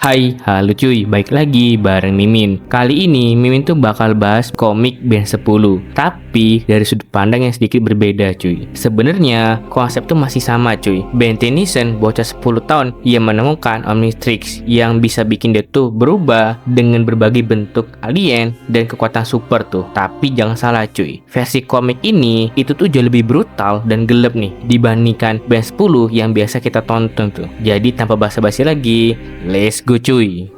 Hai, halo cuy, balik lagi bareng Mimin. Kali ini Mimin tuh bakal bahas komik Band 10, tapi dari sudut pandang yang sedikit berbeda cuy. Sebenarnya konsep tuh masih sama cuy. Ben Tennyson, bocah 10 tahun yang menemukan Omnitrix yang bisa bikin dia tuh berubah dengan berbagai bentuk alien dan kekuatan super tuh. Tapi jangan salah cuy, versi komik ini itu tuh jauh lebih brutal dan gelap nih dibandingkan Band 10 yang biasa kita tonton tuh. Jadi tanpa basa-basi lagi, let's go cuy.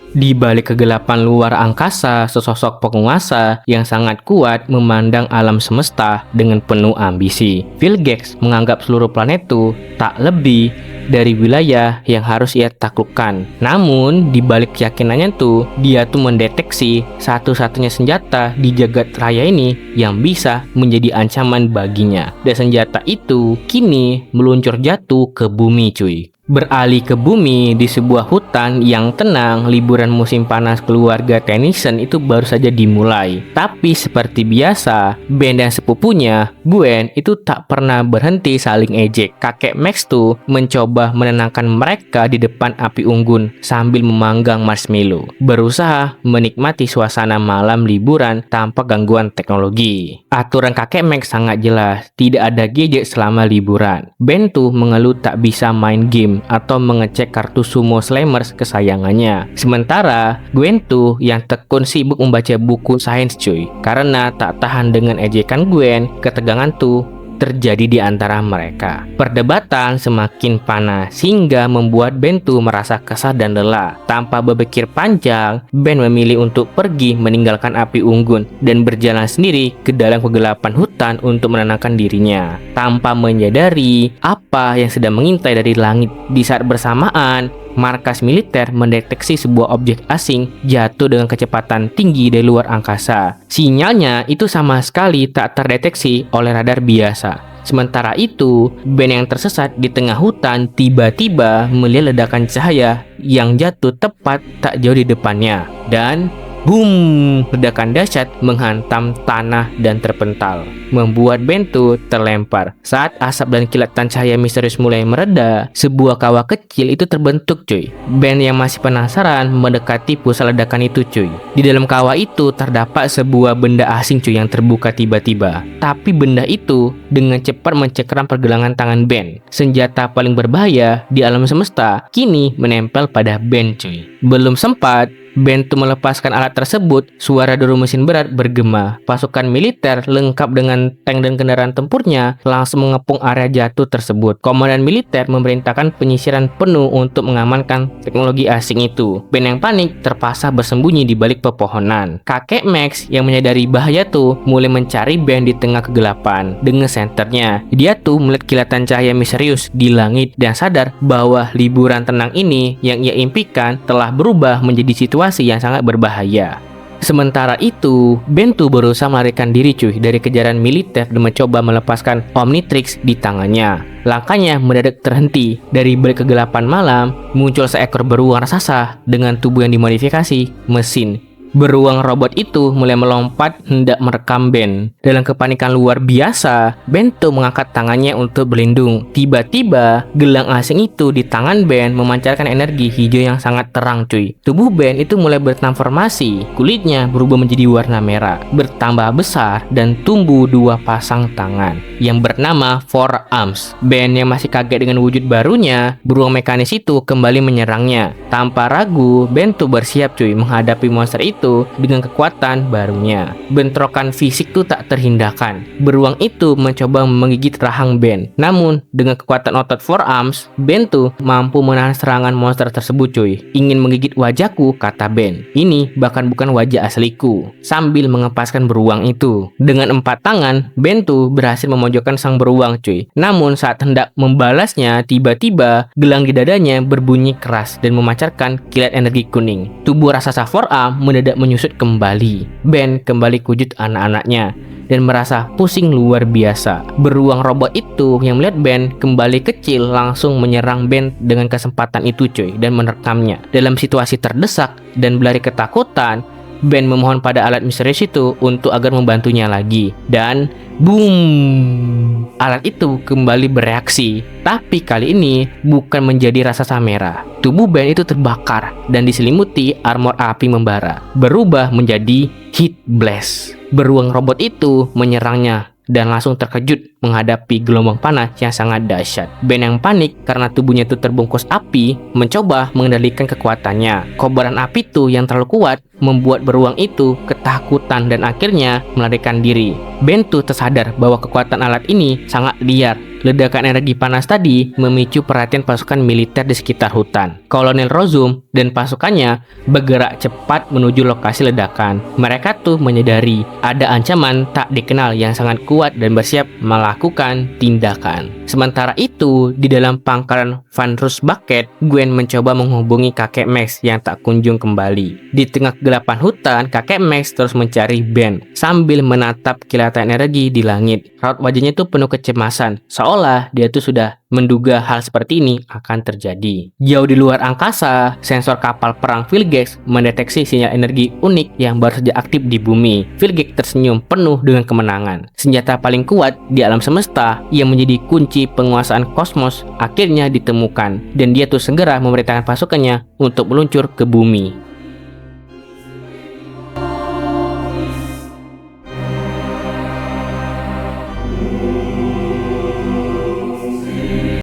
Di balik kegelapan luar angkasa, sesosok penguasa yang sangat kuat memandang alam semesta dengan penuh ambisi. Vilgax menganggap seluruh planet itu tak lebih dari wilayah yang harus ia taklukkan. Namun, di balik keyakinannya tuh, dia tuh mendeteksi satu-satunya senjata di jagat raya ini yang bisa menjadi ancaman baginya. Dan senjata itu kini meluncur jatuh ke bumi cuy. Beralih ke bumi di sebuah hutan yang tenang, liburan musim panas keluarga Tennyson itu baru saja dimulai. Tapi seperti biasa, Ben dan sepupunya, Gwen, itu tak pernah berhenti saling ejek. Kakek Max tuh mencoba menenangkan mereka di depan api unggun sambil memanggang marshmallow, berusaha menikmati suasana malam liburan tanpa gangguan teknologi. Aturan kakek Max sangat jelas, tidak ada gadget selama liburan. Ben tuh mengeluh tak bisa main game atau mengecek kartu Sumo Slammers kesayangannya. Sementara Gwen tuh yang tekun sibuk membaca buku sains cuy. Karena tak tahan dengan ejekan Gwen, ketegangan tuh terjadi di antara mereka. Perdebatan semakin panas hingga membuat Ben tuh merasa kesal dan lelah. Tanpa berpikir panjang, Ben memilih untuk pergi meninggalkan api unggun dan berjalan sendiri ke dalam kegelapan hutan untuk menenangkan dirinya. Tanpa menyadari apa yang sedang mengintai dari langit. Di saat bersamaan, markas militer mendeteksi sebuah objek asing jatuh dengan kecepatan tinggi dari luar angkasa. Sinyalnya itu sama sekali tak terdeteksi oleh radar biasa. Sementara itu, Ben yang tersesat di tengah hutan tiba-tiba melihat ledakan cahaya yang jatuh tepat tak jauh di depannya. Dan boom, ledakan dahsyat menghantam tanah dan terpental, membuat Ben tuh terlempar. Saat asap dan kilatan cahaya misterius mulai mereda, sebuah kawah kecil itu terbentuk cuy. Ben yang masih penasaran mendekati pusat ledakan itu cuy. Di dalam kawah itu terdapat sebuah benda asing cuy yang terbuka tiba-tiba. Tapi benda itu dengan cepat mencengkeram pergelangan tangan Ben. Senjata paling berbahaya di alam semesta kini menempel pada Ben cuy. Belum sempat Ben tuh melepaskan alat tersebut, suara deru mesin berat bergema. Pasukan militer lengkap dengan tank dan kendaraan tempurnya langsung mengepung area jatuh tersebut. Komandan militer memerintahkan penyisiran penuh untuk mengamankan teknologi asing itu. Ben yang panik terpaksa bersembunyi di balik pepohonan. Kakek Max yang menyadari bahaya tuh mulai mencari Ben di tengah kegelapan. Dengan senternya, dia tuh melihat kilatan cahaya misterius di langit dan sadar bahwa liburan tenang ini yang ia impikan telah berubah menjadi situasi yang sangat berbahaya. Sementara itu, Ben tuh berusaha melarikan diri cuy dari kejaran militer dan mencoba melepaskan Omnitrix di tangannya. Langkahnya mendadak terhenti. Dari balik kegelapan malam, muncul seekor beruang raksasa dengan tubuh yang dimodifikasi mesin. Beruang robot itu mulai melompat hendak merekam Ben. Dalam kepanikan luar biasa, Ben tuh mengangkat tangannya untuk berlindung. Tiba-tiba, gelang asing itu di tangan Ben memancarkan energi hijau yang sangat terang cuy. Tubuh Ben itu mulai bertransformasi. Kulitnya berubah menjadi warna merah, bertambah besar dan tumbuh dua pasang tangan yang bernama Four Arms. Ben yang masih kaget dengan wujud barunya, beruang mekanis itu kembali menyerangnya. Tanpa ragu, Ben tuh bersiap cuy menghadapi monster itu dengan kekuatan barunya. Bentrokan fisik tuh tak terhindarkan. Beruang itu mencoba menggigit rahang Ben. Namun dengan kekuatan otot forearms, Ben tuh mampu menahan serangan monster tersebut cuy. Ingin menggigit wajahku, kata Ben. Ini bahkan bukan wajah asliku. Sambil mengepaskan beruang itu. Dengan 4 tangan, Ben tuh berhasil memojokkan sang beruang cuy. Namun saat hendak membalasnya, tiba-tiba gelang di dadanya berbunyi keras dan memancarkan kilat energi kuning. Tubuh raksasa forearm mendadak menyusut kembali. Ben kembali ke wujud anak-anaknya dan merasa pusing luar biasa. Beruang robot itu yang melihat Ben kembali kecil langsung menyerang Ben dengan kesempatan itu cuy dan menerkamnya. Dalam situasi terdesak dan berlari ketakutan, Ben memohon pada alat misterius itu untuk agar membantunya lagi. Dan boom, alat itu kembali bereaksi. Tapi kali ini bukan menjadi raksasa merah. Tubuh Ben itu terbakar dan diselimuti armor api membara, berubah menjadi Heat Blast. Beruang robot itu menyerangnya dan langsung terkejut menghadapi gelombang panas yang sangat dahsyat. Ben yang panik karena tubuhnya itu terbungkus api, mencoba mengendalikan kekuatannya. Kobaran api itu yang terlalu kuat membuat beruang itu ketakutan dan akhirnya melarikan diri. Ben tuh tersadar bahwa kekuatan alat ini sangat liar. Ledakan energi panas tadi memicu perhatian pasukan militer di sekitar hutan. Kolonel Rozum dan pasukannya bergerak cepat menuju lokasi ledakan. Mereka tuh menyadari ada ancaman tak dikenal yang sangat kuat dan bersiap melakukan tindakan. Sementara itu, di dalam pangkalan Van Roosbucket, Gwen mencoba menghubungi kakek Max yang tak kunjung kembali. Di tengah kegelapan hutan, kakek Max terus mencari Ben sambil menatap kilatan energi di langit. Raut wajahnya itu penuh kecemasan, seolah dia tuh sudah menduga hal seperti ini akan terjadi. Jauh di luar angkasa, sensor kapal perang Vilgex mendeteksi sinyal energi unik yang baru saja aktif di bumi. Vilgex tersenyum penuh dengan kemenangan. Senjata paling kuat di alam semesta yang menjadi kunci penguasaan kosmos akhirnya ditemukan, dan dia tuh segera memerintahkan pasukannya untuk meluncur ke bumi.